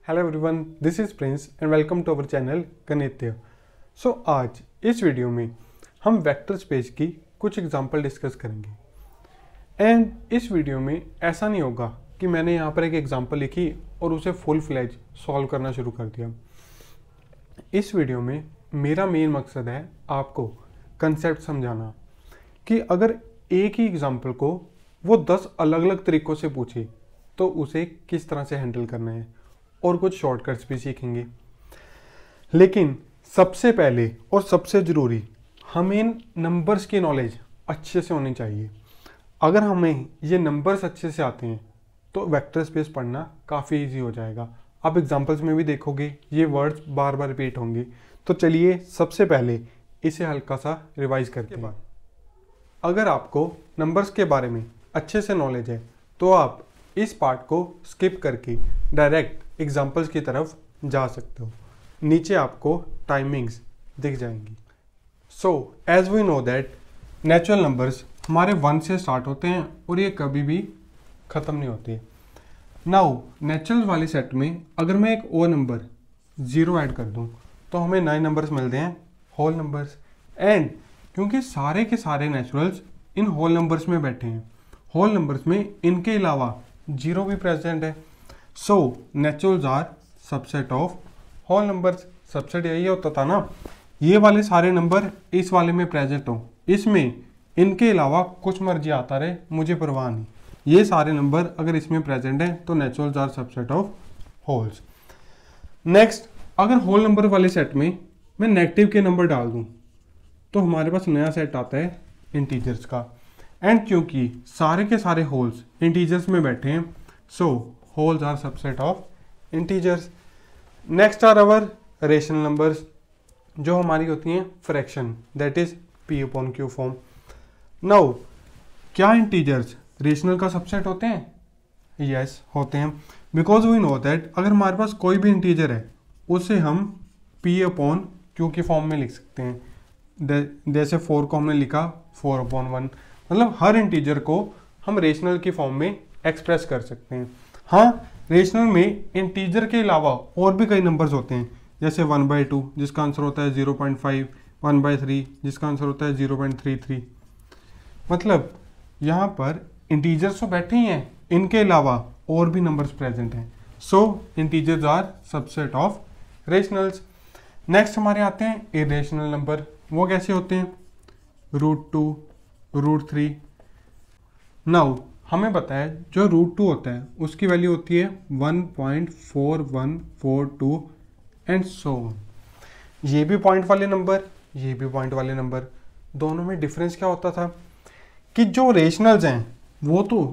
Hello everyone, this is Prince and welcome to our channel Ganitya. So आज इस video में हम वेक्टर स्पेस की कुछ एग्जांपल डिस्कस करेंगे। एंड इस वीडियो में ऐसा नहीं होगा कि मैंने यहाँ पर एक एग्जांपल लिखी और उसे फुल फ्लेज सॉल्व करना शुरू कर दिया। इस वीडियो में मेरा मेन मकसद है आपको कंसेप्ट समझाना कि अगर एक ही एग्जांपल को वो 10 अलग अलग तरीक़ों से पूछे तो उसे किस तरह से हैंडल करना है, और कुछ शॉर्टकट्स भी सीखेंगे। लेकिन सबसे पहले और सबसे ज़रूरी हमें इन नंबर्स की नॉलेज अच्छे से होनी चाहिए। अगर हमें ये नंबर्स अच्छे से आते हैं तो वेक्टर स्पेस पढ़ना काफ़ी इजी हो जाएगा। आप एग्जांपल्स में भी देखोगे ये वर्ड्स बार बार रिपीट होंगे। तो चलिए सबसे पहले इसे हल्का सा रिवाइज करते हैं। अगर आपको नंबर्स के बारे में अच्छे से नॉलेज है तो आप इस पार्ट को स्किप करके डायरेक्ट एग्जांपल्स की तरफ जा सकते हो। नीचे आपको टाइमिंग्स दिख जाएंगी। So as we know that natural numbers हमारे 1 से स्टार्ट होते हैं और ये कभी भी ख़त्म नहीं होते। नाउ नेचुरल वाले सेट में अगर मैं एक और नंबर 0 ऐड कर दूं तो हमें नए नंबर्स मिलते हैं, होल नंबर्स। एंड क्योंकि सारे के सारे नेचुरल्स इन होल नंबर्स में बैठे हैं, होल नंबर्स में इनके अलावा 0 भी प्रेजेंट है। So naturals are subset of whole numbers. Subset यही होता था ना, ये वाले सारे नंबर इस वाले में प्रेजेंट हो, इसमें इनके अलावा कुछ मर्जी आता रहे, मुझे परवाह नहीं। ये सारे नंबर अगर इसमें प्रेजेंट हैं तो naturals are subset of wholes. Next, अगर होल नंबर वाले सेट में मैं नेगेटिव के नंबर डाल दूं तो हमारे पास नया सेट आता है इंटीजर्स का। एंड क्योंकि सारे के सारे होल्स इंटीजर्स में बैठे हैं, so wholes are subset of integers. Next are our rational numbers, जो हमारी होती हैं fraction, that is p upon q form. Now क्या इंटीजर्स रेशनल का सबसेट होते हैं? यस, होते हैं। बिकॉज वी नो दैट अगर हमारे पास कोई भी इंटीजर है उसे हम p अपॉन q की फॉर्म में लिख सकते हैं। जैसे 4 को हमने लिखा 4 अपॉन 1, मतलब हर इंटीजर को हम रेशनल की फॉर्म में एक्सप्रेस कर सकते हैं। हाँ, रेशनल में इंटीजर के अलावा और भी कई नंबर्स होते हैं, जैसे 1/2 जिसका आंसर होता है 0.5, 1/3 जिसका आंसर होता है 0.33। मतलब यहाँ पर इंटीजर्स तो बैठे ही हैं, इनके अलावा और भी नंबर्स प्रेजेंट हैं। So integers are subset of rationals. Next हमारे आते हैं इरेशनल नंबर। वो कैसे होते हैं? √2, √3। नाउ हमें पता है जो √2 होता है उसकी वैल्यू होती है 1.4142 एंड सो ऑन। ये भी पॉइंट वाले नंबर, ये भी पॉइंट वाले नंबर, दोनों में डिफरेंस क्या होता था कि जो रेशनल्स हैं वो तो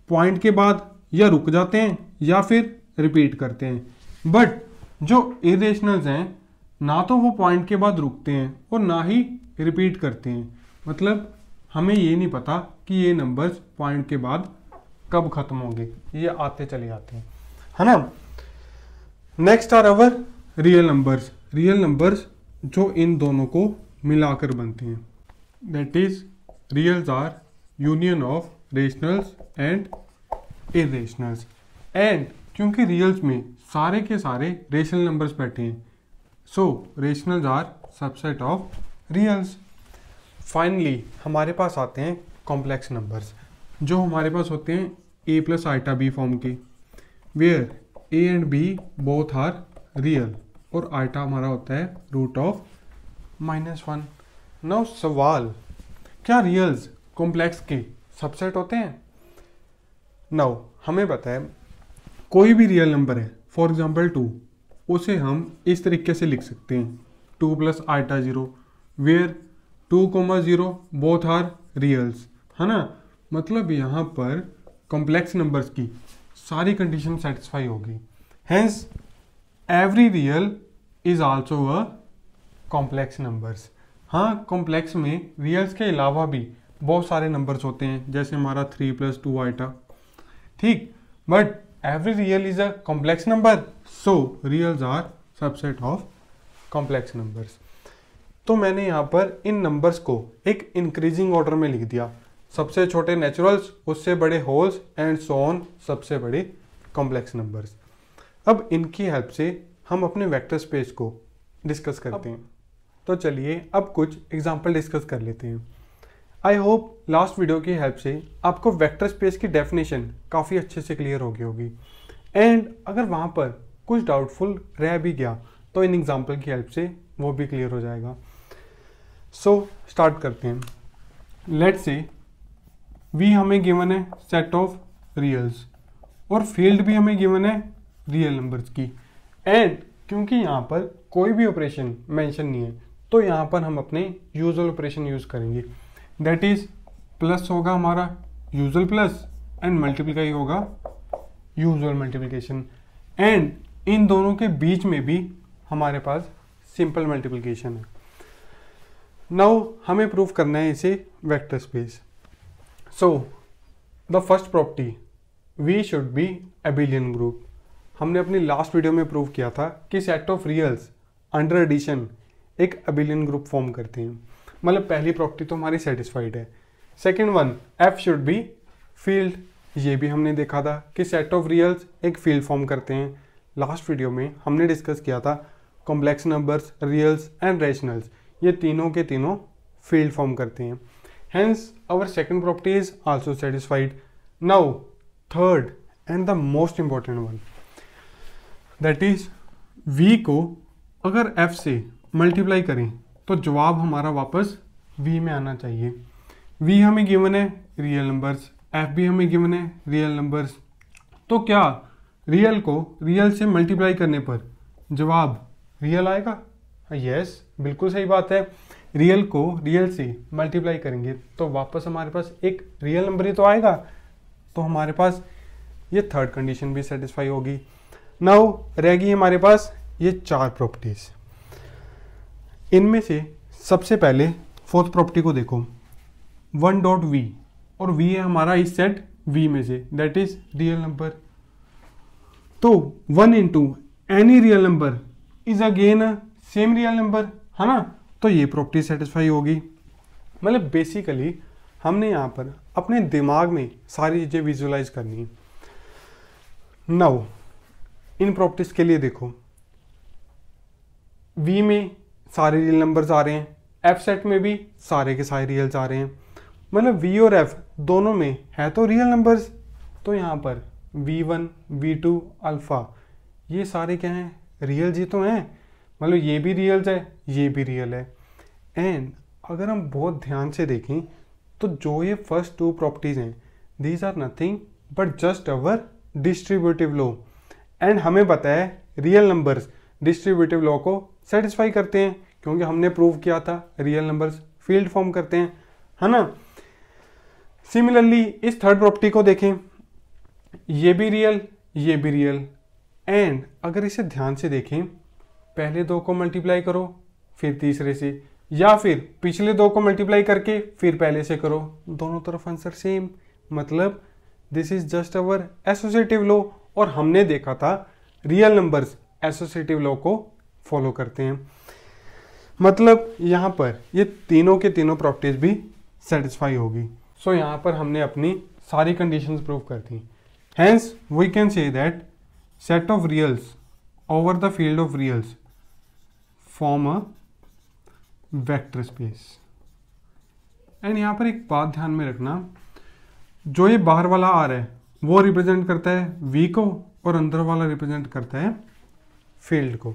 पॉइंट के बाद या रुक जाते हैं या फिर रिपीट करते हैं, बट जो इरेशनल्स हैं ना तो वो पॉइंट के बाद रुकते हैं और ना ही रिपीट करते हैं। मतलब हमें ये नहीं पता कि ये नंबर्स पॉइंट के बाद कब खत्म होंगे, ये आते चले जाते हैं, है ना। Next are our real numbers. Real numbers जो इन दोनों को मिलाकर बनते हैं, that is reals are union of rationals and irrationals. And क्योंकि रियल्स में सारे के सारे रेशनल नंबर्स बैठे हैं, सो rationals are subset of रियल्स। Finally हमारे पास आते हैं कॉम्प्लेक्स नंबर्स, जो हमारे पास होते हैं a + आइटा b फॉर्म के, where a and b both are real और आइटा हमारा होता है √(-1). नाउ सवाल, क्या रियल्स कॉम्प्लेक्स के सबसेट होते हैं? नाउ हमें पता है कोई भी रियल नंबर है, फॉर एग्जांपल 2, उसे हम इस तरीके से लिख सकते हैं 2 + आइटा 0, वेयर 2,0 बोथ आर रियल्स, है ना। मतलब यहाँ पर कॉम्प्लेक्स नंबर्स की सारी कंडीशन सेटिस्फाई होगी। Hence every real is also a complex numbers. हाँ, कॉम्प्लेक्स में रियल्स के अलावा भी बहुत सारे नंबर्स होते हैं, जैसे हमारा 3 + 2 आइटा, ठीक, but every real is a complex number, so reals are subset of complex numbers. तो मैंने यहाँ पर इन नंबर्स को एक इंक्रीजिंग ऑर्डर में लिख दिया, सबसे छोटे नेचुरल्स, उससे बड़े होल्स एंड सो ऑन, सबसे बड़े कॉम्प्लेक्स नंबर्स। अब इनकी हेल्प से हम अपने वेक्टर स्पेस को डिस्कस करते हैं। तो चलिए अब कुछ एग्जांपल डिस्कस कर लेते हैं। आई होप लास्ट वीडियो की हेल्प से आपको वेक्टर स्पेस की डेफिनेशन काफ़ी अच्छे से क्लियर हो गई होगी, एंड अगर वहाँ पर कुछ डाउटफुल रह भी गया तो इन एग्जांपल की हेल्प से वो भी क्लियर हो जाएगा। सो स्टार्ट करते हैं। लेट्स से वी हमें गिवन है सेट ऑफ रियल्स और फील्ड भी हमें गिवन है रियल नंबर्स की, एंड क्योंकि यहाँ पर कोई भी ऑपरेशन मेंशन नहीं है तो यहाँ पर हम अपने यूजुअल ऑपरेशन यूज़ करेंगे। दैट इज प्लस होगा हमारा यूजुअल प्लस एंड मल्टीप्लाई होगा यूजुअल मल्टीप्लिकेशन, एंड इन दोनों के बीच में भी हमारे पास सिंपल मल्टीप्लिकेशन है। नाउ हमें प्रूव करना है इसे vector space. So the first property, we should be abelian group. हमने अपनी लास्ट वीडियो में प्रूव किया था कि set of reals under addition एक एबिलियन ग्रुप फॉर्म करते हैं। मतलब पहली प्रॉपर्टी तो हमारी सेटिस्फाइड है। Second one, F should be field, ये भी हमने देखा था कि सेट ऑफ रियल्स एक फील्ड फॉर्म करते हैं। लास्ट वीडियो में हमने डिस्कस किया था complex numbers, reals and rationals, ये तीनों के तीनों फील्ड फॉर्म करते हैं। Hence our second property is also satisfied. Now third and the most important one, that is v को अगर f से मल्टीप्लाई करें तो जवाब हमारा वापस v में आना चाहिए। v हमें गिवन है रियल नंबर्स, f भी हमें गिवन है रियल नंबर्स, तो क्या रियल को रियल से मल्टीप्लाई करने पर जवाब रियल आएगा? यस, बिल्कुल सही बात है। रियल को रियल से मल्टीप्लाई करेंगे तो वापस हमारे पास एक रियल नंबर ही तो आएगा, तो हमारे पास ये थर्ड कंडीशन भी सेटिस्फाई होगी। नाउ रहेगी हमारे पास ये चार प्रॉपर्टीज। इनमें से सबसे पहले फोर्थ प्रॉपर्टी को देखो, वन डॉट वी, और वी है हमारा इस सेट वी में से, दैट इज रियल नंबर। तो one into any real number is again a same real number, है ना, तो ये प्रॉपर्टी सेटिस्फाई होगी। मतलब बेसिकली हमने यहाँ पर अपने दिमाग में सारी चीज़ें विजुअलाइज करनी है। नाउ इन प्रॉपर्टीज के लिए देखो, V में सारे रियल नंबर्स आ रहे हैं, F सेट में भी सारे के सारे रियल्स आ रहे हैं, मतलब V और F दोनों में है तो रियल नंबर्स, तो यहाँ पर V1, V2, अल्फ़ा ये सारे क्या हैं? रियल जी तो हैं, मतलब ये भी रियल्स है, ये भी रियल है। एंड अगर हम बहुत ध्यान से देखें तो जो ये फर्स्ट टू प्रॉपर्टीज़ हैं, these are nothing but just our distributive law, and हमें पता है रियल नंबर्स डिस्ट्रीब्यूटिव लॉ को सेटिस्फाई करते हैं, क्योंकि हमने प्रूव किया था रियल नंबर्स फील्ड फॉर्म करते हैं, है ना। सिमिलरली इस थर्ड प्रॉपर्टी को देखें, ये भी रियल, ये भी रियल, एंड अगर इसे ध्यान से देखें, पहले दो को मल्टीप्लाई करो फिर तीसरे से, या फिर पिछले दो को मल्टीप्लाई करके फिर पहले से करो, दोनों तरफ आंसर सेम, मतलब this is just our associative law. और हमने देखा था रियल नंबर्स एसोसिएटिव लॉ को फॉलो करते हैं, मतलब यहाँ पर ये तीनों के तीनों प्रॉपर्टीज भी सेटिस्फाई होगी। सो यहाँ पर हमने अपनी सारी कंडीशंस प्रूव कर दी। Hence we can say that set of reals over the field of reals form a vector space. And यहाँ पर एक बात ध्यान में रखना, जो ये बाहर वाला आर है वो रिप्रेजेंट करता है वी को और अंदर वाला रिप्रेजेंट करता है फील्ड को,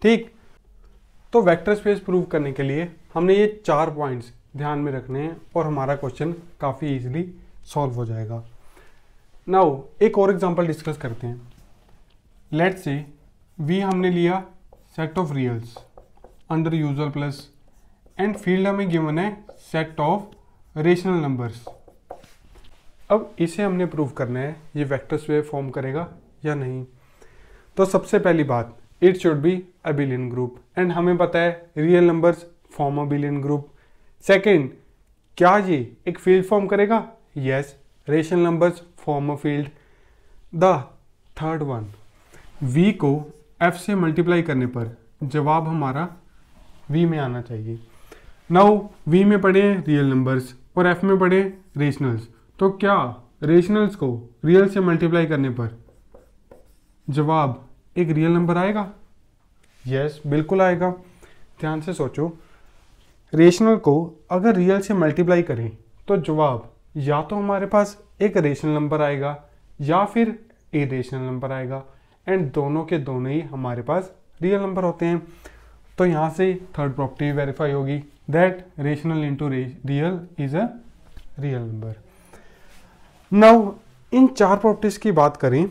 ठीक। तो वेक्टर स्पेस प्रूव करने के लिए हमने ये चार पॉइंट्स ध्यान में रखने हैं और हमारा क्वेश्चन काफ़ी इजीली सॉल्व हो जाएगा। नाउ एक और एग्जांपल डिस्कस करते हैं। लेट्स से वी हमने लिया set of reals under usual plus, and field हमें गिवन है सेट ऑफ रेशनल नंबर्स। अब इसे हमने प्रूव करना है ये वेक्टर स्पेस फॉर्म करेगा या नहीं। तो सबसे पहली बात, it should be abelian group, and हमें पता है real numbers form abelian group. Second, क्या ये एक फील्ड फॉर्म करेगा? Yes, rational numbers form a field. The third one, v को f से मल्टीप्लाई करने पर जवाब हमारा v में आना चाहिए। नाउ v में पढ़े रियल नंबर्स और f में पढ़े रेशनल्स, तो क्या रेशनल्स को रियल से मल्टीप्लाई करने पर जवाब एक रियल नंबर आएगा? यस, बिल्कुल आएगा। ध्यान से सोचो, रेशनल को अगर रियल से मल्टीप्लाई करें तो जवाब या तो हमारे पास एक रेशनल नंबर आएगा या फिर इरेशनल नंबर आएगा, एंड दोनों के दोनों ही हमारे पास रियल नंबर होते हैं। तो यहाँ से थर्ड प्रॉपर्टी वेरीफाई होगी, that rational into real is a real number. Now in चार प्रॉपर्टीज की बात करें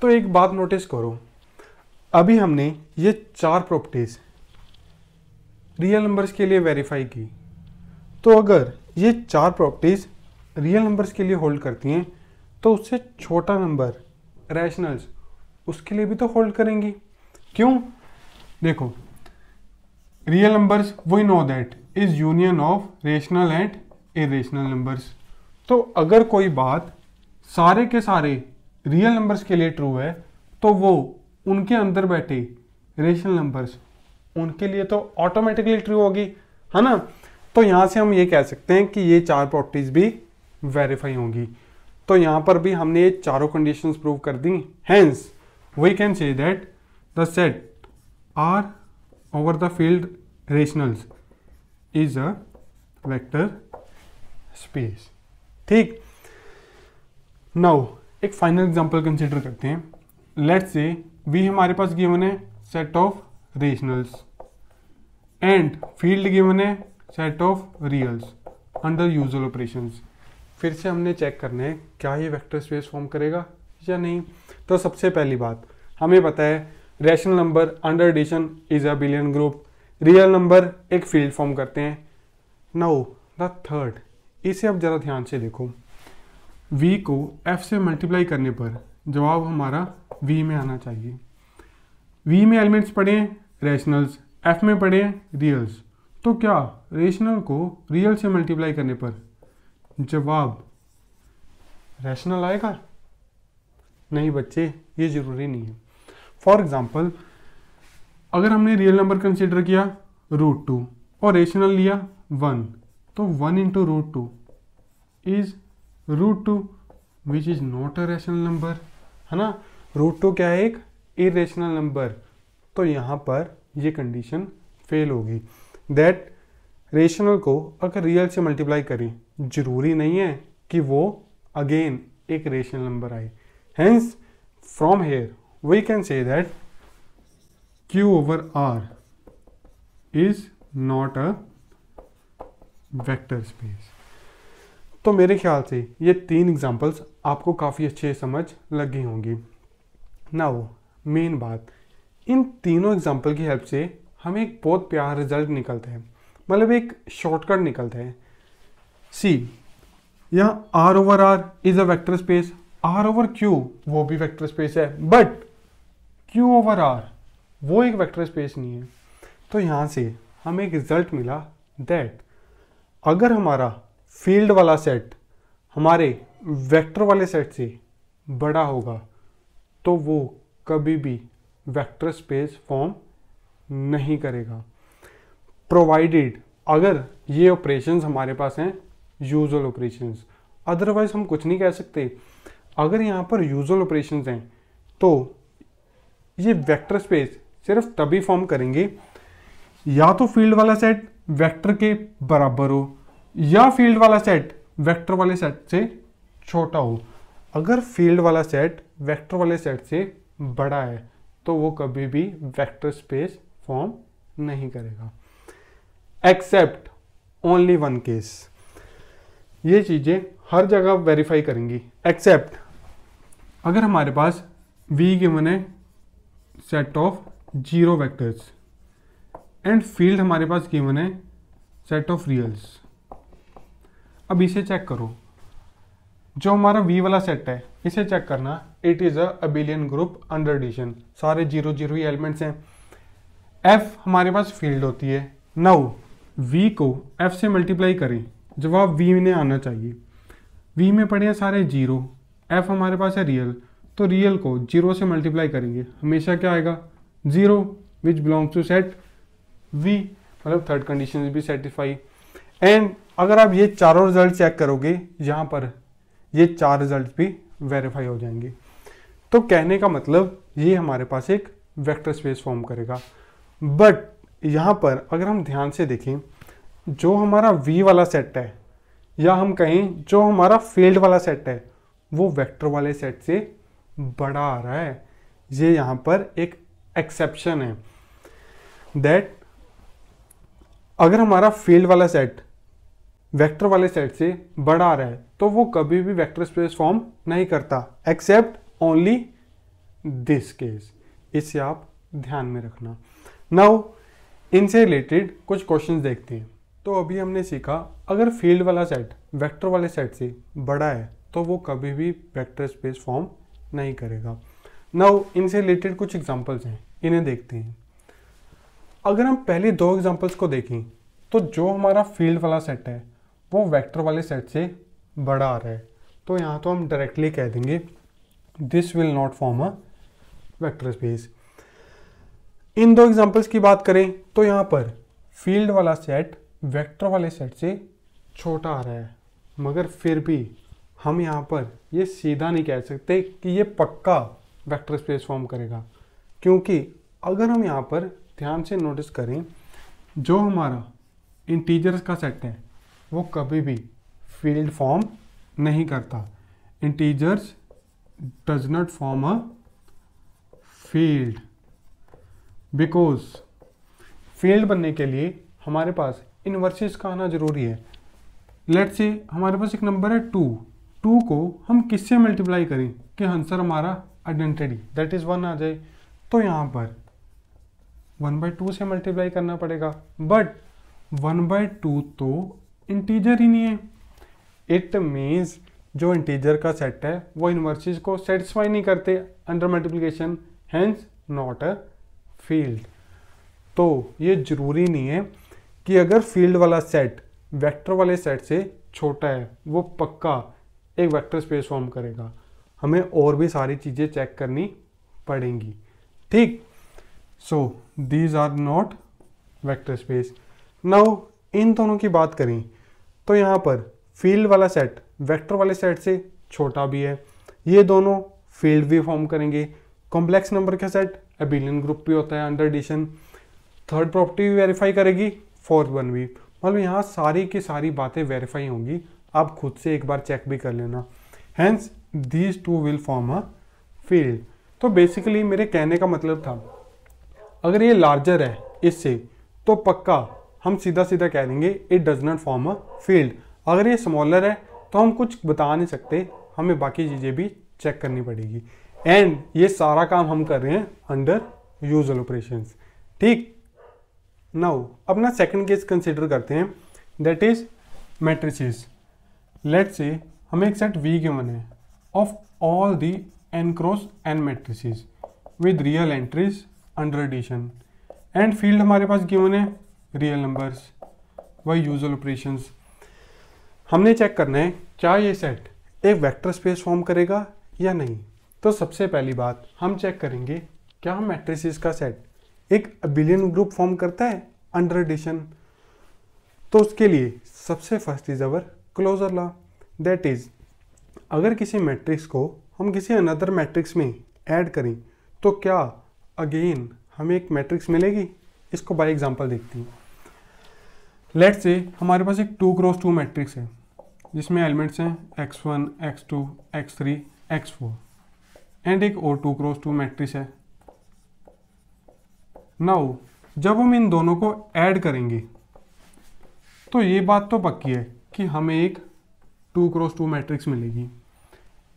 तो एक बात नोटिस करो, अभी हमने ये चार प्रॉपर्टीज रियल नंबर्स के लिए वेरीफाई की, तो अगर ये चार प्रॉपर्टीज रियल नंबर्स के लिए होल्ड करती हैं तो उससे छोटा नंबर रैशनल्स उसके लिए भी तो होल्ड करेंगी। क्यों? देखो, real numbers we know that is union of rational and irrational numbers. तो अगर कोई बात सारे के सारे रियल नंबर्स के लिए ट्रू है तो वो उनके अंदर बैठे रेशनल नंबर्स उनके लिए तो ऑटोमेटिकली ट्रू होगी, है ना। तो यहां से हम ये कह सकते हैं कि ये चार प्रॉपर्टीज भी वेरीफाई होंगी। तो यहां पर भी हमने ये चारों कंडीशंस प्रूव कर दी। Hence we can say that the set R over the field rationals is a vector space. ठीक, नाउ एक फाइनल एग्जांपल कंसीडर करते हैं। लेट्स से वी हमारे पास गिवन है set of rationals and field given है set of reals under usual operations. फिर से हमने चेक करना है क्या ये वेक्टर स्पेस फॉर्म करेगा या नहीं। तो सबसे पहली बात हमें पता है rational number under addition is abelian group, real number एक फील्ड फॉर्म करते हैं। नाउ द थर्ड, इसे अब जरा ध्यान से देखो, v को f से मल्टीप्लाई करने पर जवाब हमारा v में आना चाहिए। v में एलिमेंट्स पढ़े हैं रैशनल्स, f में पढ़े हैं रियल्स, तो क्या रेशनल को रियल से मल्टीप्लाई करने पर जवाब रैशनल आएगा? नहीं बच्चे, ये जरूरी नहीं है। फॉर एग्जाम्पल, अगर हमने रियल नंबर कंसिडर किया √2 और रेशनल लिया 1, तो 1 into √2 is √2 which is not a rational number, है ना। √2 क्या है? एक इरेशनल नंबर। तो यहाँ पर ये कंडीशन फेल होगी दैट रेशनल को अगर रियल से मल्टीप्लाई करें जरूरी नहीं है कि वो अगेन एक रेशनल नंबर आए। Hence from here we can say that Q over R is not a vector space। तो मेरे ख्याल से ये तीन एग्जांपल्स आपको काफ़ी अच्छे समझ लगी होंगी। नाउ मेन बात, इन तीनों एग्जांपल की हेल्प से हमें एक बहुत प्यारा रिजल्ट निकलता है, मतलब एक शॉर्टकट निकलता है। सी, यहाँ R over R is a vector space, R over Q वो भी वेक्टर स्पेस है, बट Q over R वो एक वेक्टर स्पेस नहीं है। तो यहाँ से हमें एक रिजल्ट मिला दैट अगर हमारा फील्ड वाला सेट हमारे वेक्टर वाले सेट से बड़ा होगा तो वो कभी भी वेक्टर स्पेस फॉर्म नहीं करेगा, प्रोवाइडेड अगर ये ऑपरेशंस हमारे पास हैं यूजुअल ऑपरेशंस। अदरवाइज हम कुछ नहीं कह सकते। अगर यहाँ पर यूजुअल ऑपरेशंस हैं तो ये वेक्टर स्पेस सिर्फ तभी फॉर्म करेंगे या तो फील्ड वाला सेट वेक्टर के बराबर हो या फील्ड वाला सेट वेक्टर वाले सेट से छोटा हो। अगर फील्ड वाला सेट वेक्टर वाले सेट से बड़ा है तो वो कभी भी वेक्टर स्पेस फॉर्म नहीं करेगा, एक्सेप्ट ओनली वन केस। ये चीजें हर जगह वेरीफाई करेंगी एक्सेप्ट अगर हमारे पास V गिवन है set of 0 vectors and field हमारे पास गिवन है सेट ऑफ रियल्स। अब इसे चेक करो, जो हमारा V वाला सेट है इसे चेक करना, it is a abelian group under addition, सारे 0 0 ही एलिमेंट्स हैं। F हमारे पास फील्ड होती है। नाउ V को F से मल्टीप्लाई करें, जवाब V में आना चाहिए। V में पड़े हैं सारे 0, F हमारे पास है रियल, तो रियल को 0 से मल्टीप्लाई करेंगे हमेशा क्या आएगा 0 which belongs to set V, मतलब थर्ड कंडीशन भी सेटिस्फाई। एंड अगर आप ये चारों रिजल्ट चेक करोगे यहाँ पर ये चार रिजल्ट भी वेरीफाई हो जाएंगे। तो कहने का मतलब ये हमारे पास एक वेक्टर स्पेस फॉर्म करेगा। बट यहाँ पर अगर हम ध्यान से देखें, जो हमारा V वाला सेट है या हम कहें जो हमारा फील्ड वाला सेट है वो वेक्टर वाले सेट से बड़ा आ रहा है। ये यहाँ पर एक एक्सेप्शन है दैट अगर हमारा फील्ड वाला सेट वेक्टर वाले सेट से बड़ा आ रहा है तो वो कभी भी वेक्टर स्पेस फॉर्म नहीं करता एक्सेप्ट ओनली दिस केस। इसे आप ध्यान में रखना। नाउ इनसे रिलेटेड कुछ क्वेश्चंस देखते हैं। तो अभी हमने सीखा अगर फील्ड वाला सेट वेक्टर वाले सेट से बड़ा है तो वो कभी भी वेक्टर स्पेस फॉर्म नहीं करेगा। नाउ इनसे रिलेटेड कुछ एग्जांपल्स हैं, इन्हें देखते हैं। अगर हम पहले दो एग्जांपल्स को देखें तो जो हमारा फील्ड वाला सेट है वो वेक्टर वाले सेट से बड़ा आ रहा है, तो यहाँ तो हम डायरेक्टली कह देंगे this will not form a vector space. इन दो एग्जांपल्स की बात करें तो यहाँ पर फील्ड वाला सेट वेक्टर वाले सेट से छोटा आ रहा है, मगर फिर भी हम यहाँ पर ये सीधा नहीं कह सकते कि ये पक्का वेक्टर स्पेस फॉर्म करेगा, क्योंकि अगर हम यहाँ पर ध्यान से नोटिस करें जो हमारा इंटीजर्स का सेट है वो कभी भी फील्ड फॉर्म नहीं करता। Integers does not form a field because field बनने के लिए हमारे पास इनवर्सेस का आना जरूरी है। लेट्स से हमारे पास एक नंबर है 2 को हम किससे मल्टीप्लाई करें कि आंसर हमारा आइडेंटिटी दैट इज 1 आ जाए, तो यहाँ पर 1/2 से मल्टीप्लाई करना पड़ेगा। बट 1/2 तो इंटीजर ही नहीं है। इट मीन्स जो इंटीजर का सेट है वो इनवर्सेस को सेटिस्फाई नहीं करते under multiplication, hence not a field. तो ये जरूरी नहीं है कि अगर फील्ड वाला सेट वेक्टर वाले सेट से छोटा है वो पक्का एक वेक्टर स्पेस फॉर्म करेगा। हमें और भी सारी चीज़ें चेक करनी पड़ेंगी, ठीक। So these are not vector space. Now इन दोनों की बात करें तो यहाँ पर फील्ड वाला सेट वेक्टर वाले सेट से छोटा भी है, ये दोनों फील्ड भी फॉर्म करेंगे। कॉम्प्लेक्स नंबर का सेट एबिलियन ग्रुप भी होता है अंडर एडिशन। थर्ड प्रॉपर्टी भी वेरीफाई करेगी, फोर्थ वन भी। मतलब यहाँ सारी की सारी बातें वेरीफाई होंगी, आप खुद से एक बार चेक भी कर लेना। Hence these two will form a field. तो बेसिकली मेरे कहने का मतलब था अगर ये लार्जर है इससे तो पक्का हम सीधा सीधा कह देंगे it does not form a field. अगर ये स्मॉलर है तो हम कुछ बता नहीं सकते, हमें बाकी चीज़ें भी चेक करनी पड़ेगी। एंड ये सारा काम हम कर रहे हैं अंडर यूजुअल ऑपरेशंस, ठीक। नाउ अपना सेकंड केस कंसिडर करते हैं, that is matrices. Let's say हमें एक सेट V गिवन है of all the n cross n matrices with real entries under addition and field हमारे पास गिवन है real numbers by usual operations. हमने check करना है क्या ये सेट एक वेक्टर स्पेस फॉर्म करेगा या नहीं। तो सबसे पहली बात हम चेक करेंगे क्या मैट्रिसेस का सेट एक अबिलियन ग्रुप फॉर्म करता है अंडर एडिशन। तो उसके लिए सबसे first is our closure law, that is अगर किसी मैट्रिक्स को हम किसी अनदर मैट्रिक्स में ऐड करें तो क्या अगेन हमें एक मैट्रिक्स मिलेगी। इसको बाय एग्जांपल देखते हैं। लेट्स से हमारे पास एक 2 क्रॉस 2 मैट्रिक्स है जिसमें एलिमेंट्स हैं x1, x2, x3, x4 and एक और 2 क्रॉस 2 मैट्रिक्स है। नाउ जब हम इन दोनों को ऐड करेंगे तो ये बात तो पक्की है कि हमें एक 2 क्रॉस 2 मैट्रिक्स मिलेगी।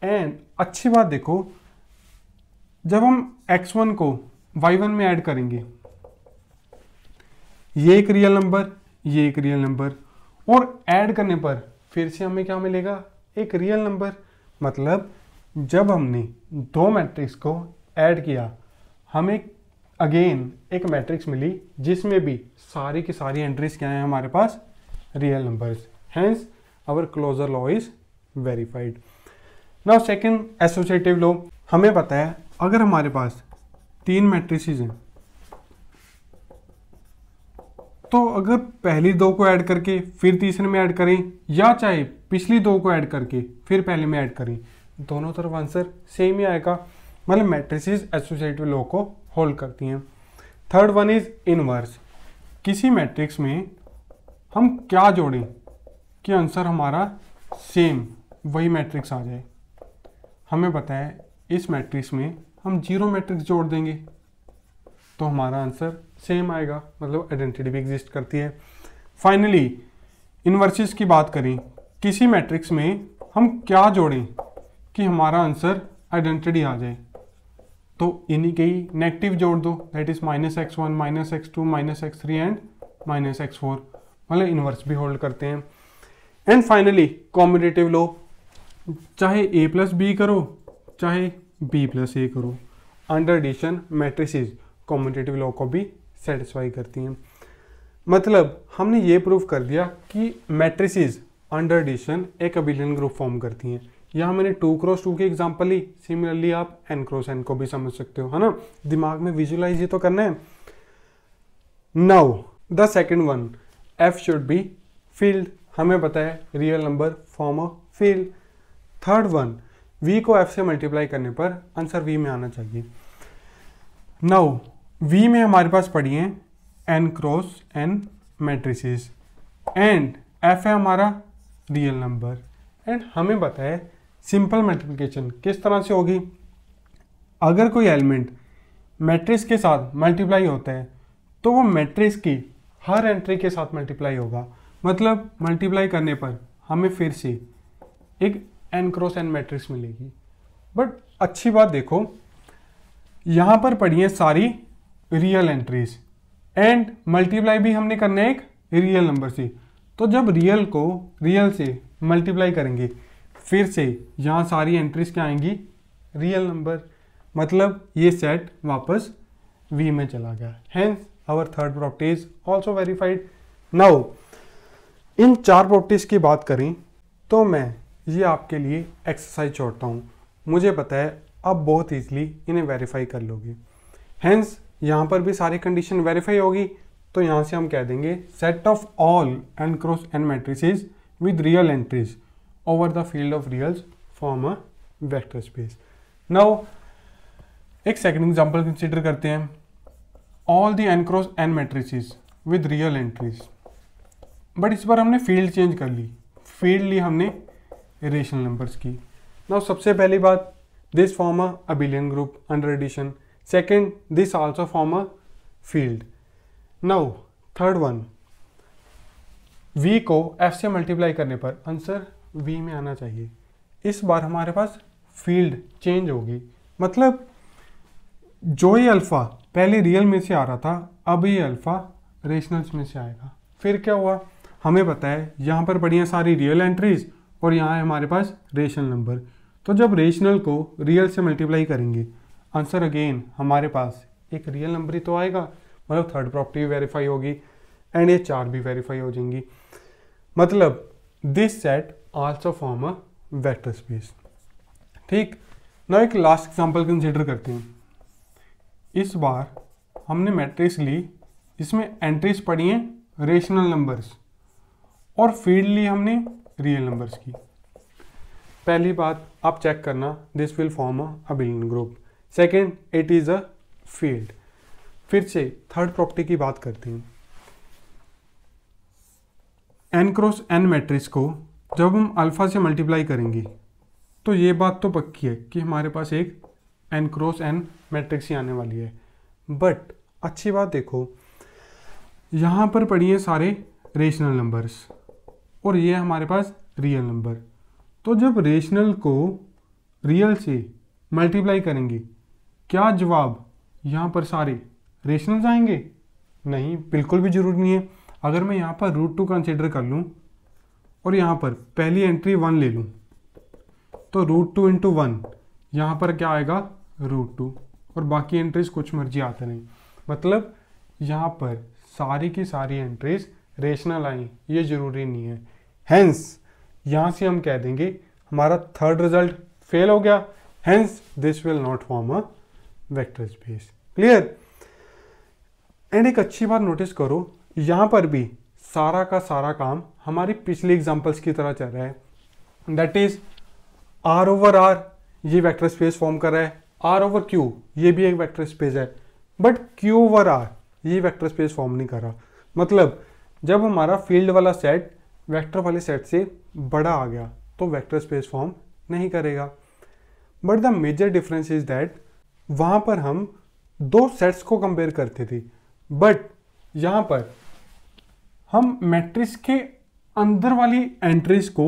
एंड अच्छी बात देखो, जब हम x1 को y1 में ऐड करेंगे ये एक रियल नंबर, ये एक रियल नंबर, और ऐड करने पर फिर से हमें क्या मिलेगा, एक रियल नंबर। मतलब जब हमने दो मैट्रिक्स को ऐड किया हमें अगेन एक मैट्रिक्स मिली जिसमें भी सारी की सारी एंट्रीज क्या है हमारे पास, real numbers. Hence our closure law is verified. Now second associative law, हमें पता है अगर हमारे पास 3 मैट्रिसेस हैं तो अगर पहली 2 को ऐड करके फिर तीसरे में ऐड करें या चाहे पिछली 2 को ऐड करके फिर पहले में ऐड करें, दोनों तरफ आंसर सेम ही आएगा। मतलब मैट्रिसेस एसोसिएटिव लॉ को होल्ड करती हैं। थर्ड वन इज इनवर्स, किसी मैट्रिक्स में हम क्या जोड़ें कि आंसर हमारा सेम वही मैट्रिक्स आ जाए। हमें पता है इस मैट्रिक्स में हम जीरो मैट्रिक्स जोड़ देंगे तो हमारा आंसर सेम आएगा, मतलब आइडेंटिटी भी एग्जिस्ट करती है। फाइनली इनवर्सेस की बात करें, किसी मैट्रिक्स में हम क्या जोड़ें कि हमारा आंसर आइडेंटिटी आ जाए, तो इन्हीं के ही नेगेटिव जोड़ दो, that is -x1 -x2 -x3 and -x4, मतलब इनवर्स भी होल्ड करते हैं। एंड फाइनली कॉम्यूटेटिव लॉ, चाहे a + b करो चाहे b + a करो, under addition matrices commutative law को भी सेटिस्फाई करती हैं। मतलब हमने ये प्रूव कर दिया कि मैट्रिसेस अंडर एडिशन एक अबिलियन ग्रुप फॉर्म करती हैं। यहाँ मैंने 2 × 2 की एग्जांपल ली, सिमिलरली आप n × n को भी समझ सकते हो, है ना। दिमाग में विजुअलाइज ही तो करना है। Now the second one, f should be field, हमें पता है real number form a field. Third one, v को f से मल्टीप्लाई करने पर आंसर v में आना चाहिए। नाउ v में हमारे पास पड़ी है n × n matrices and f है हमारा रियल नंबर। एंड हमें पता है सिंपल मल्टीप्लिकेशन किस तरह से होगी। अगर कोई एलिमेंट मैट्रिक्स के साथ मल्टीप्लाई होता है तो वो मैट्रिक्स की हर एंट्री के साथ मल्टीप्लाई होगा, मतलब मल्टीप्लाई करने पर हमें फिर से एक n × n मैट्रिक्स मिलेगी। बट अच्छी बात देखो, यहाँ पर पड़ी है सारी रियल एंट्रीज एंड मल्टीप्लाई भी हमने करना है एक रियल नंबर से, तो जब रियल को रियल से मल्टीप्लाई करेंगे फिर से यहाँ सारी एंट्रीज क्या आएंगी, रियल नंबर, मतलब ये सेट वापस v में चला गया। Hence our third property is also verified. Now इन 4 प्रॉपर्टीज की बात करें तो मैं ये आपके लिए एक्सरसाइज छोड़ता हूँ, मुझे पता है आप बहुत ईजिली इन्हें वेरीफाई कर लोगे। हेंस यहाँ पर भी सारी कंडीशन वेरीफाई होगी, तो यहाँ से हम कह देंगे set of all n × n matrices with real entries over the field of reals form a vector space. Now एक सेकंड एग्जांपल कंसीडर करते हैं। All the n × n matrices with real entries, but इस बार हमने field change कर ली, field ली हमने rational numbers की। Now सबसे पहली बात, this form a abelian group under addition. Second, this also form a field. Now third one, v को f से मल्टीप्लाई करने पर आंसर v में आना चाहिए। इस बार हमारे पास फील्ड चेंज होगी, मतलब जो ये अल्फा पहले रियल में से आ रहा था अब ये अल्फा रेशनल्स में से आएगा। फिर क्या हुआ, हमें पता है यहाँ पर पड़ी हैं सारी रियल एंट्रीज और यहाँ है हमारे पास रेशनल नंबर, तो जब रेशनल को रियल से मल्टीप्लाई करेंगे आंसर अगेन हमारे पास एक रियल नंबर ही तो आएगा, मतलब थर्ड प्रॉपर्टी वेरीफाई होगी एंड ये 4 भी वेरीफाई हो जाएंगी। मतलब this set also form a vector space. ठीक, ना एक लास्ट एग्जांपल कंसीडर करते हैं। इस बार हमने मैट्रिक्स ली, इसमें एंट्रीज पड़ी हैं रेशनल नंबर्स और फील्ड ली हमने रियल नंबर्स की। पहली बात आप चेक करना, this will form a abelian group. Second, it is a field. फिर से थर्ड प्रॉपर्टी की बात करते हैं। n × n मैट्रिक्स को जब हम अल्फा से मल्टीप्लाई करेंगे तो ये बात तो पक्की है कि हमारे पास एक n × n मैट्रिक्स ही आने वाली है। बट अच्छी बात देखो, यहाँ पर पड़ी है सारे रेशनल नंबर्स और ये हमारे पास रियल नंबर, तो जब रेशनल को रियल से मल्टीप्लाई करेंगे क्या जवाब यहाँ पर सारे रेशनल्स आएंगे? नहीं, बिल्कुल भी जरूरी नहीं है। अगर मैं यहाँ पर √2 कंसिडर कर लूँ और यहाँ पर पहली एंट्री 1 ले लूँ तो √2 × 1 यहाँ पर क्या आएगा √2 और बाकी एंट्रीज कुछ मर्जी आते नहीं, मतलब यहाँ पर सारी की सारी एंट्रीज रेशनल आई, ये जरूरी नहीं है। हेंस यहाँ से हम कह देंगे हमारा थर्ड रिजल्ट फेल हो गया, hence this will not form a vector space. Clear? And एक अच्छी बात नोटिस करो, यहाँ पर भी सारा का सारा काम हमारी पिछली एग्जांपल्स की तरह चल रहा है। दैट इज R/R ये वेक्टर स्पेस फॉर्म कर रहा है, आर ओवर क्यू ये भी एक वेक्टर स्पेस है, बट क्यू ओवर आर ये वेक्टर स्पेस फॉर्म नहीं कर रहा। मतलब जब हमारा फील्ड वाला सेट वेक्टर वाले सेट से बड़ा आ गया तो वेक्टर स्पेस फॉर्म नहीं करेगा। But the major difference is that वहाँ पर हम दो सेट्स को कंपेयर करते थे, बट यहाँ पर हम मैट्रिक्स के अंदर वाली एंट्रीज को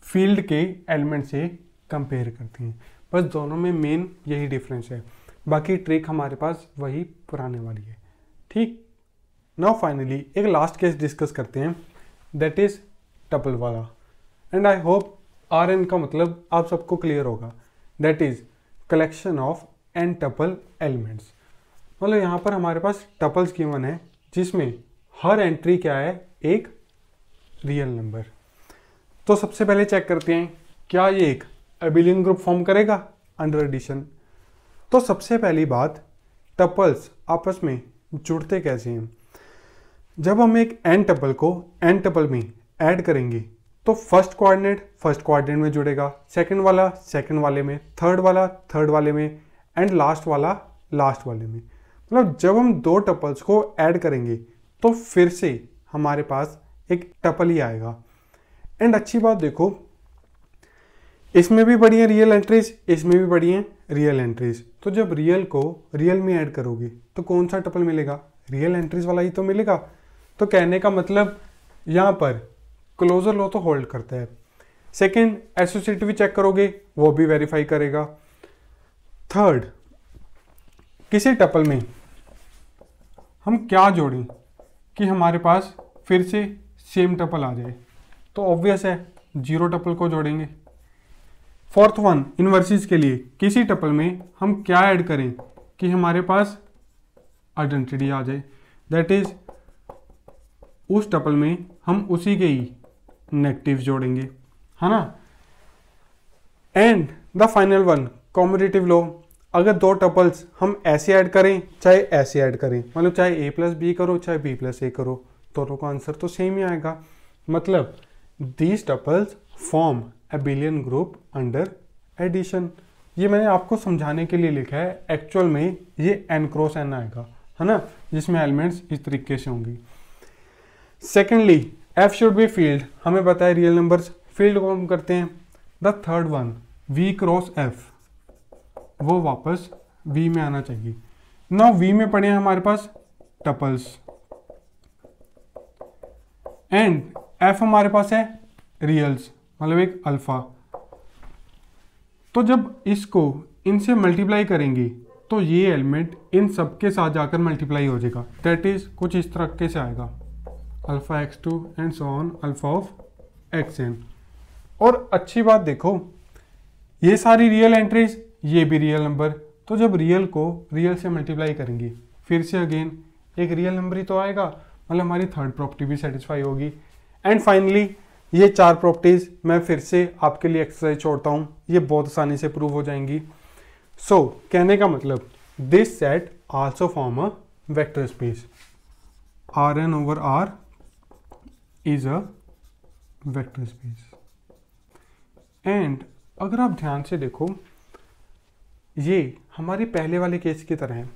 फील्ड के एलिमेंट से कंपेयर करते हैं। बस दोनों में मेन यही डिफरेंस है, बाकी ट्रिक हमारे पास वही पुराने वाली है। ठीक, नाउ फाइनली एक लास्ट केस डिस्कस करते हैं, दैट इज टपल वाला। And I hope R N का मतलब आप सबको क्लियर होगा, that is collection of N tuple elements. मतलब यहाँ पर हमारे पास टपल्स गिवन है जिसमें हर एंट्री क्या है, एक रियल नंबर। तो सबसे पहले चेक करते हैं क्या ये एक एबिलियन ग्रुप फॉर्म करेगा अंडर एडिशन। तो सबसे पहली बात, टपल्स आपस में जुड़ते कैसे हैं। जब हम एक एन टपल को एन टपल में ऐड करेंगे तो फर्स्ट कोऑर्डिनेट में जुड़ेगा, सेकंड वाला सेकंड वाले में, थर्ड वाला थर्ड वाले में, एंड लास्ट वाला लास्ट वाले में। मतलब जब हम दो टपल्स को ऐड करेंगे तो फिर से हमारे पास एक टपल ही आएगा। एंड अच्छी बात देखो, इसमें भी पड़ी है रियल एंट्रीज, इसमें भी पड़ी है रियल एंट्रीज। तो जब रियल को रियल में ऐड करोगे तो कौन सा टपल मिलेगा, रियल एंट्रीज वाला ही तो मिलेगा। तो कहने का मतलब यहाँ पर क्लोजर लॉ तो होल्ड करता है। सेकंड, एसोसिएटिव चेक करोगे वो भी वेरीफाई करेगा। थर्ड, किसी टपल में हम क्या जोड़ें कि हमारे पास फिर से सेम टपल आ जाए, तो ऑब्वियस है जीरो टपल को जोड़ेंगे। फोर्थ वन, इनवर्सिस के लिए किसी टपल में हम क्या ऐड करें कि हमारे पास आइडेंटिटी आ जाए, दैट इज उस टपल में हम उसी के ही नेगेटिव जोड़ेंगे, है ना। And the final one, commutative law. अगर दो टपल्स हम ऐसे ऐड करें चाहे ऐसे ऐड करें, मतलब चाहे a प्लस बी करो चाहे b प्लस a करो, दोनों का आंसर तो सेम ही आएगा। मतलब दीज tuples form abelian group under addition. ये मैंने आपको समझाने के लिए लिखा है, एक्चुअल में ये n क्रॉस n आएगा, है ना, जिसमें एलिमेंट्स इस तरीके से होंगी। Secondly, f should be field, हमें पता है रियल नंबर्स फील्ड को हम करते हैं। The third one, v cross f, वो वापस v में आना चाहिए। नाउ v में पड़े हैं हमारे पास टपल्स एंड f हमारे पास है रियल्स, मतलब एक अल्फा। तो जब इसको इनसे मल्टीप्लाई करेंगे तो ये एलिमेंट इन सब के साथ जाकर मल्टीप्लाई हो जाएगा, दैट इज कुछ इस तरीके से आएगा, alpha x2 and so on alpha of xn। और अच्छी बात देखो, ये सारी रियल एंट्रीज, ये भी रियल नंबर, तो जब रियल को रियल से मल्टीप्लाई करेंगे फिर से अगेन एक रियल नंबर ही तो आएगा, मतलब हमारी थर्ड प्रॉपर्टी भी सेटिस्फाई होगी। एंड फाइनली ये चार प्रॉपर्टीज मैं फिर से आपके लिए एक्सरसाइज छोड़ता हूँ, ये बहुत आसानी से प्रूव हो जाएंगी। सो कहने का मतलब this set also form a vector space, Rn over R is a vector space. And अगर आप ध्यान से देखो, ये हमारे पहले वाले केस की तरह है।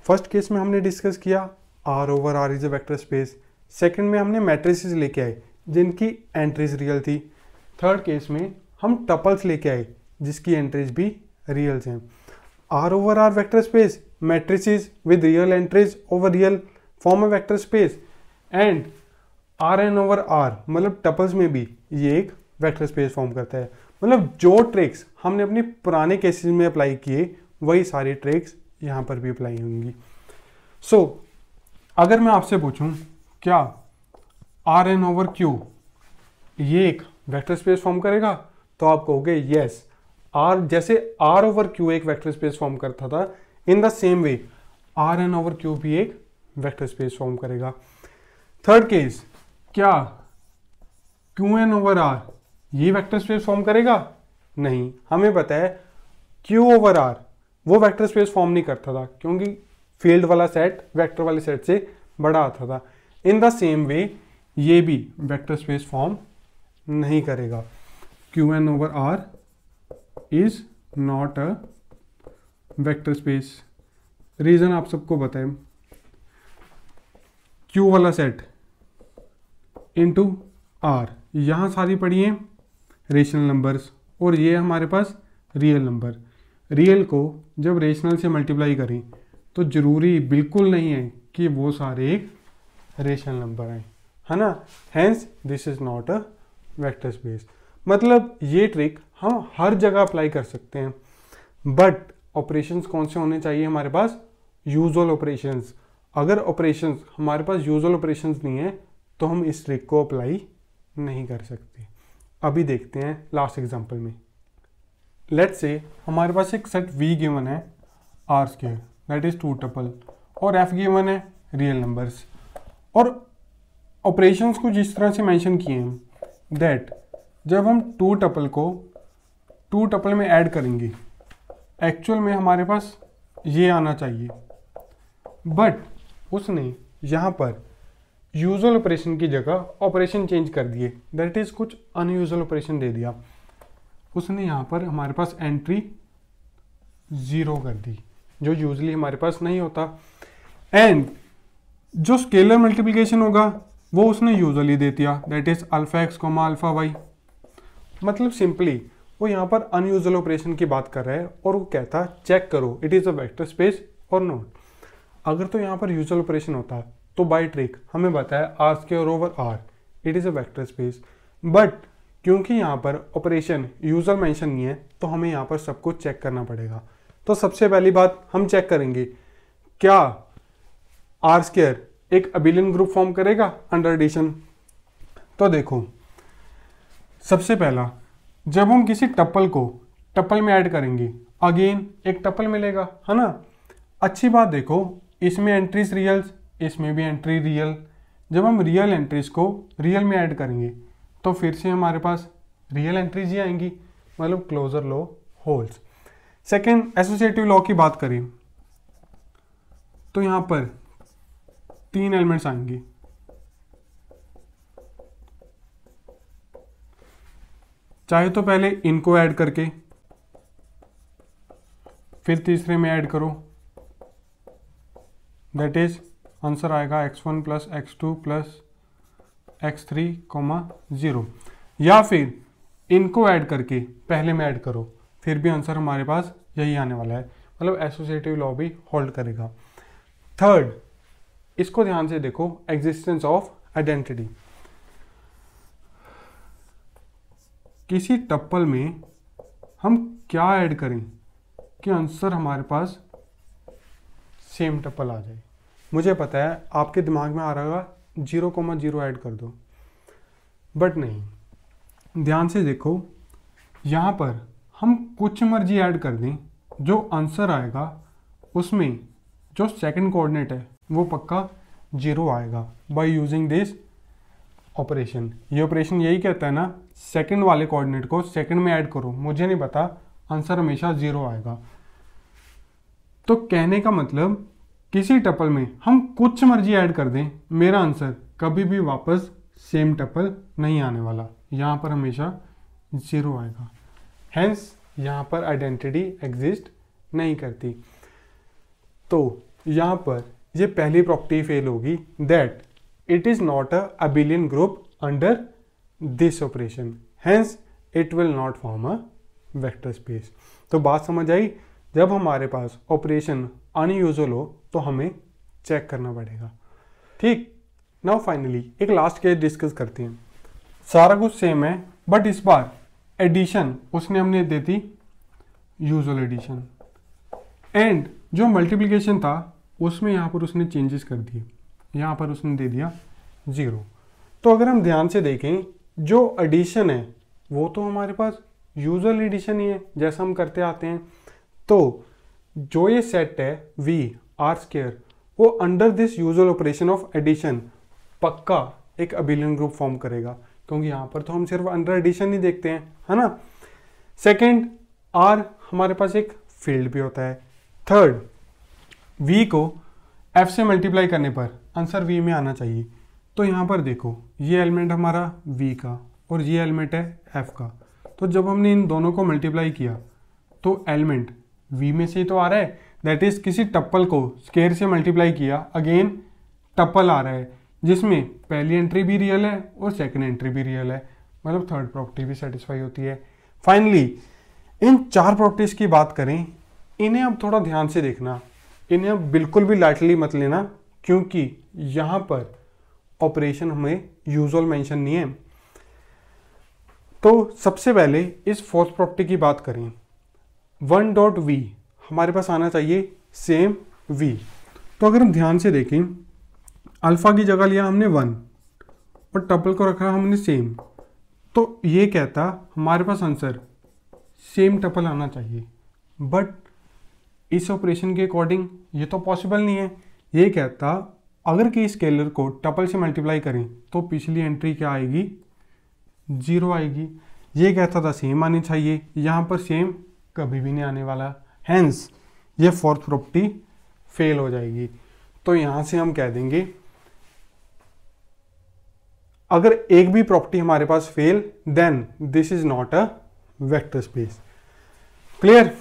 फर्स्ट केस में हमने डिस्कस किया R over R is a vector space, second में हमने मैट्रिसेस लेके आए जिनकी एंट्रीज रियल थी, थर्ड केस में हम टपल्स लेके आए जिसकी एंट्रीज भी रियल्स हैं। R over R vector space, matrices with real entries over real form a vector space, and Rn over R मतलब टपल्स में भी ये एक वेक्टर स्पेस फॉर्म करता है। मतलब जो ट्रिक्स हमने अपने पुराने केसेस में अप्लाई किए वही सारी ट्रिक्स यहाँ पर भी अप्लाई होंगी। सो अगर मैं आपसे पूछूं क्या Rn over Q ये एक वेक्टर स्पेस फॉर्म करेगा, तो आप कहोगे यस, R जैसे R over Q एक वेक्टर स्पेस फॉर्म करता था, in the same way Rn over Q भी एक वेक्टर स्पेस फॉर्म करेगा। थर्ड केस, क्या Qn over R ये वेक्टर स्पेस फॉर्म करेगा? नहीं, हमें पता है Q over R वो वेक्टर स्पेस फॉर्म नहीं करता था क्योंकि फील्ड वाला सेट वेक्टर वाले सेट से बड़ा आता था। इन द सेम वे ये भी वेक्टर स्पेस फॉर्म नहीं करेगा। Qn over R is not a vector space, reason आप सबको पता है, क्यू वाला सेट इंटू आर, यहाँ सारी पड़ी हैं रेशनल नंबर्स और ये हमारे पास रियल नंबर। रियल को जब रेशनल से मल्टीप्लाई करें तो ज़रूरी बिल्कुल नहीं है कि वो सारे एक रेशनल नंबर हैं, है ना। Hence this is not a vector space. मतलब ये ट्रिक हम हर जगह अप्लाई कर सकते हैं, बट ऑपरेशंस कौन से होने चाहिए हमारे पास? Usual operations. अगर ऑपरेशंस हमारे पास यूजुअल ऑपरेशंस नहीं है तो हम इस ट्रिक को अप्लाई नहीं कर सकते। अभी देखते हैं लास्ट एग्जांपल में। लेट्स से हमारे पास एक सेट V गिवन है R square that is 2 tuple और F गिवन है रियल नंबर्स, और ऑपरेशंस को जिस तरह से मेंशन किए हैं दैट जब हम 2 टपल को 2 टपल में ऐड करेंगे एक्चुअल में हमारे पास ये आना चाहिए, बट उसने यहाँ पर यूजुअल ऑपरेशन की जगह ऑपरेशन चेंज कर दिए, दैट इज़ कुछ अनयूजुअल ऑपरेशन दे दिया। उसने यहाँ पर हमारे पास एंट्री 0 कर दी जो यूजली हमारे पास नहीं होता, एंड जो स्केलर मल्टीप्लिकेशन होगा वो उसने यूजुअली दे दिया, that is alpha x comma alpha y. मतलब सिंपली वो यहाँ पर अनयूजुअल ऑपरेशन की बात कर रहा है और वो कहता चेक करो it is a vector space और नॉट। अगर तो यहाँ पर यूजुअल ऑपरेशन होता तो बाय ट्रिक हमें बताया R square over R it is a vector space, but क्योंकि यहाँ पर ऑपरेशन यूजुअल मेंशन नहीं है तो हमें यहाँ पर सब कुछ चेक करना पड़ेगा। तो सबसे पहली बात हम चेक करेंगे क्या आर स्क्वायर एक अबिलियन ग्रुप फॉर्म करेगा अंडर एडिशन। तो देखो सबसे पहला जब हम किसी टपल को टपल में ऐड करेंगे अगेन एक टपल मिलेगा, है ना। अच्छी बात देखो इसमें एंट्रीज रियल्स, इसमें भी एंट्री रियल। जब हम रियल एंट्रीज को रियल में ऐड करेंगे तो फिर से हमारे पास रियल एंट्रीज ही आएंगी, मतलब closure law holds. Second associative law की बात करें तो यहाँ पर 3 एलिमेंट्स आएंगे, चाहे तो पहले इनको ऐड करके फिर तीसरे में ऐड करो, दैट इज आंसर आएगा x1 plus x2 plus x3 0, या फिर इनको ऐड करके पहले में ऐड करो फिर भी आंसर हमारे पास यही आने वाला है, मतलब एसोसिएटिव लॉ भी होल्ड करेगा। थर्ड इसको ध्यान से देखो, एग्जिस्टेंस ऑफ आइडेंटिटी। किसी टप्पल में हम क्या ऐड करें कि आंसर हमारे पास सेम टप्पल आ जाए। मुझे पता है आपके दिमाग में आ रहा होगा 0,0 ऐड कर दो, बट नहीं, ध्यान से देखो यहाँ पर हम कुछ मर्जी ऐड कर दें, जो आंसर आएगा उसमें जो सेकंड कोऑर्डिनेट है वो पक्का 0 आएगा बाय यूजिंग दिस ऑपरेशन। ये ऑपरेशन यही कहता है ना, सेकंड वाले कोऑर्डिनेट को सेकंड में ऐड करो, मुझे नहीं पता, आंसर हमेशा 0 आएगा। तो कहने का मतलब किसी टपल में हम कुछ मर्जी ऐड कर दें, मेरा आंसर कभी भी वापस सेम टपल नहीं आने वाला, यहाँ पर हमेशा 0 आएगा। हेंस यहाँ पर आइडेंटिटी एग्जिस्ट नहीं करती। तो यहाँ पर ये पहली प्रॉपर्टी फेल होगी, that it is not a abelian group under this operation, hence it will not form a vector space. तो बात समझ आई, जब हमारे पास ऑपरेशन अनयूजुअल हो तो हमें चेक करना पड़ेगा। ठीक, नाउ फाइनली एक लास्ट केस डिस्कस करते हैं। सारा कुछ सेम है, बट इस बार एडिशन उसने हमने दे दी यूजुअल एडिशन, एंड जो मल्टीप्लिकेशन था उसमें यहाँ पर उसने चेंजेस कर दिए, यहाँ पर उसने दे दिया 0। तो अगर हम ध्यान से देखें, जो एडिशन है वो तो हमारे पास यूजुअल एडिशन ही है जैसा हम करते आते हैं। तो जो ये सेट है V R स्क्वायर, वो under this usual operation of addition पक्का एक अबिलियन ग्रुप फॉर्म करेगा, क्योंकि यहाँ पर तो हम सिर्फ अंडर एडिशन ही देखते हैं, है ना। सेकेंड, R हमारे पास एक फील्ड भी होता है। थर्ड, V को F से मल्टीप्लाई करने पर आंसर V में आना चाहिए। तो यहाँ पर देखो, ये एलिमेंट हमारा V का और ये एलिमेंट है F का, तो जब हमने इन दोनों को मल्टीप्लाई किया तो एलिमेंट वी में से ही तो आ रहा है, दैट इज किसी टप्पल को स्केयर से मल्टीप्लाई किया, अगेन टप्पल आ रहा है जिसमें पहली एंट्री भी रियल है और सेकंड एंट्री भी रियल है, मतलब थर्ड प्रॉपर्टी भी सेटिस्फाई होती है। फाइनली इन 4 प्रॉपर्टीज की बात करें, इन्हें अब थोड़ा ध्यान से देखना, इन्हें अब बिल्कुल भी लाइटली मत लेना, क्योंकि यहां पर ऑपरेशन हमें यूजुअल मेंशन नहीं है। तो सबसे पहले इस फोर्थ प्रॉपर्टी की बात करें, 1 डॉट वी हमारे पास आना चाहिए सेम वी। तो अगर हम ध्यान से देखें, अल्फा की जगह लिया हमने 1 और टपल को रखा हमने सेम, तो ये कहता हमारे पास आंसर सेम टपल आना चाहिए, बट इस ऑपरेशन के अकॉर्डिंग ये तो पॉसिबल नहीं है। ये कहता अगर कि स्केलर को टपल से मल्टीप्लाई करें तो पिछली एंट्री क्या आएगी, 0 आएगी। ये कहता था सेम आनी चाहिए, यहाँ पर सेम कभी भी नहीं आने वाला, हैंस ये फोर्थ प्रॉपर्टी फेल हो जाएगी। तो यहाँ से हम कह देंगे अगर एक भी प्रॉपर्टी हमारे पास fail, then this is not a vector space. Clear?